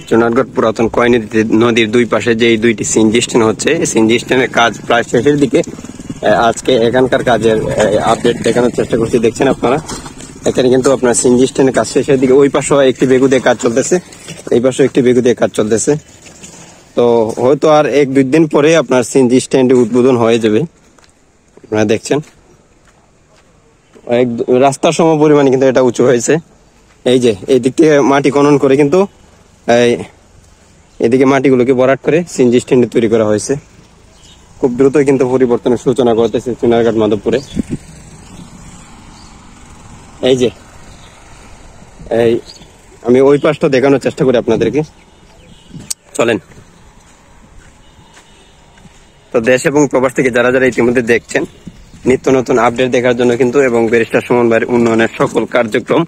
চুনারগড় পুরাতন কয় নদীর দুই পাশে যে দুইটি সিএনজি স্ট্যান্ড হচ্ছে, সিএনজি স্ট্যান্ডের কাজ প্রায় শেষের দিকে। আজকে এখানকার কাজের আপডেট দেখানোর চেষ্টা করছি। দেখছেন আপনারা, এখানে কিন্তু আপনার সিএনজি স্ট্যান্ডের কাজ শেষের দিকে। ওই পাশেও একটি বেগু দিয়ে কাজ চলতেছে, এই পাশেও একটি বেগু দিয়ে কাজ চলতেছে। তো হয়তো আর 1-2 দিন পরে আপনার সিএনজি স্ট্যান্ডে উদ্বোধন হয়ে যাবে। আপনারা দেখছেন রাস্তার সম পরিমাণে কিন্তু এটা উঁচু হয়েছে। এই যে এই দিক থেকে মাটি খনন করে কিন্তু এদিকে মাটিগুলোকে ভরাট করে সিএনজি স্ট্যান্ড তৈরি করা হয়েছে। খুব দ্রুতই কিন্তু পরিবর্তনের সূচনা করতেছে চুনারঘাট মাধবপুরে। এই যে আমি ওই পাশটা দেখানোর চেষ্টা করি আপনাদেরকে, চলেন। তো দেশ এবং প্রবাস থেকে যারা যারা ইতিমধ্যে দেখছেন, নিত্য নতুন আপডেট দেখার জন্য কিন্তু এবং ব্যারিস্টার সুমন ভাইয়ের উন্নয়নের সকল কার্যক্রম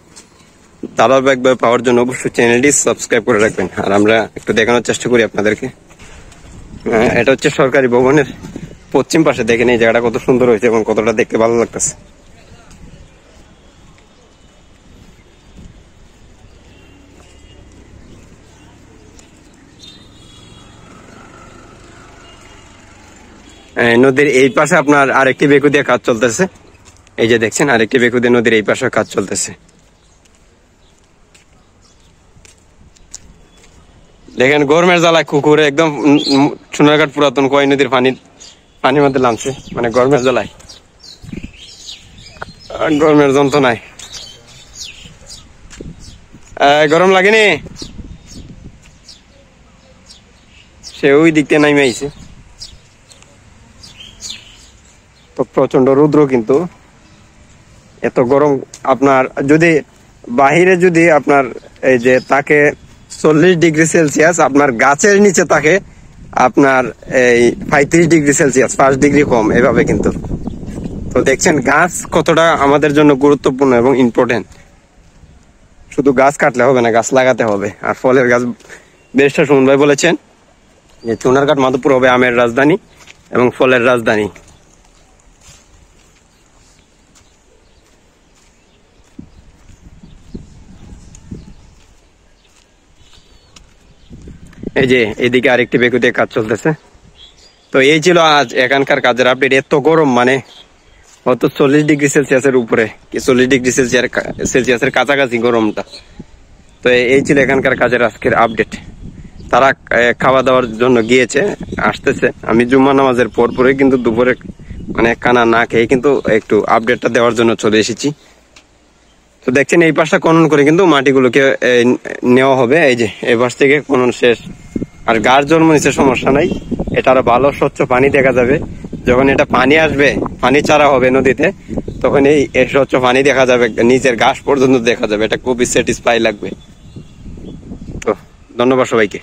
ধারাবাহিকভাবে পাওয়ার জন্য অবশ্যই চ্যানেলটি সাবস্ক্রাইব করে রাখবেন। আর আমরা একটু দেখানোর চেষ্টা করি আপনাদেরকে। এটা হচ্ছে সরকারি ভবনের পশ্চিম পাশে। দেখেন এই জায়গাটা কত সুন্দর হয়েছে এবং কতটা দেখতে ভালো লাগতেছে। নদীর এই পাশে আপনার আরেকটি বেকু দিয়ে কাজ চলতেছে। এই যে দেখছেন আরেকটি বেকু দিয়ে নদীর এই পাশে কাজ চলতেছে। দেখেন গরমের জ্বালায় কুকুরে একদম চুনারঘাট পুরাতন কয় নদীর পানির মধ্যে নামছে, মানে গরমের জ্বালায়, গরমের যন্ত্রণায়। গরম লাগেনি, সে ওই দিক দিয়ে নামে আইছে। তো প্রচন্ড রৌদ্র, কিন্তু এত গরম আপনার যদি বাহিরে যদি আপনার এই যে তাকে 40 ডিগ্রি সেলসিয়াস, আপনার গাছের নিচে তাকে আপনার এই 35 ডিগ্রি সেলসিয়াস, 5 ডিগ্রি কম এভাবে কিন্তু। তো দেখছেন গাছ কতটা আমাদের জন্য গুরুত্বপূর্ণ এবং ইম্পর্টেন্ট। শুধু গাছ কাটলে হবে না, গাছ লাগাতে হবে। আর ফলের গাছ, ব্যারিস্টার সুমন ভাই বলেছেন যে চুনারঘাট মাধবপুর হবে আমের রাজধানী এবং ফলের রাজধানী। এই যে এদিকে আরেকটি বেকু দিয়ে কাজ চলতেছে। তো এই ছিল আজ এখানকার কাজের আপডেট। এত গরম, মানে হয়তো 40 ডিগ্রি সেলসিয়াসের উপরে, 40 ডিগ্রি সেলসিয়াসের কাছাকাছি গরমটা। তো এই ছিল এখানকার কাজের আজকের আপডেট। তারা খাওয়া দাওয়ার জন্য গিয়েছে, আসতেছে। আমি জুম্মা নামাজের পরে কিন্তু দুপুরে মানে কানা না খেয়ে কিন্তু একটু আপডেটটা দেওয়ার জন্য চলে এসেছি। তো দেখছেন এই পাশটা খনন করে কিন্তু মাটিগুলোকে নেওয়া হবে। এই যে এই পাশ থেকে খনন শেষ। আর গাছ জন্ম নিচ্ছে, সমস্যা নাই। এটা আরো ভালো স্বচ্ছ পানি দেখা যাবে। যখন এটা পানি আসবে, পানি চারা হবে নদীতে, তখন এই স্বচ্ছ পানি দেখা যাবে, নিচের ঘাস পর্যন্ত দেখা যাবে। এটা খুবই স্যাটিসফাই লাগবে। তো ধন্যবাদ সবাইকে।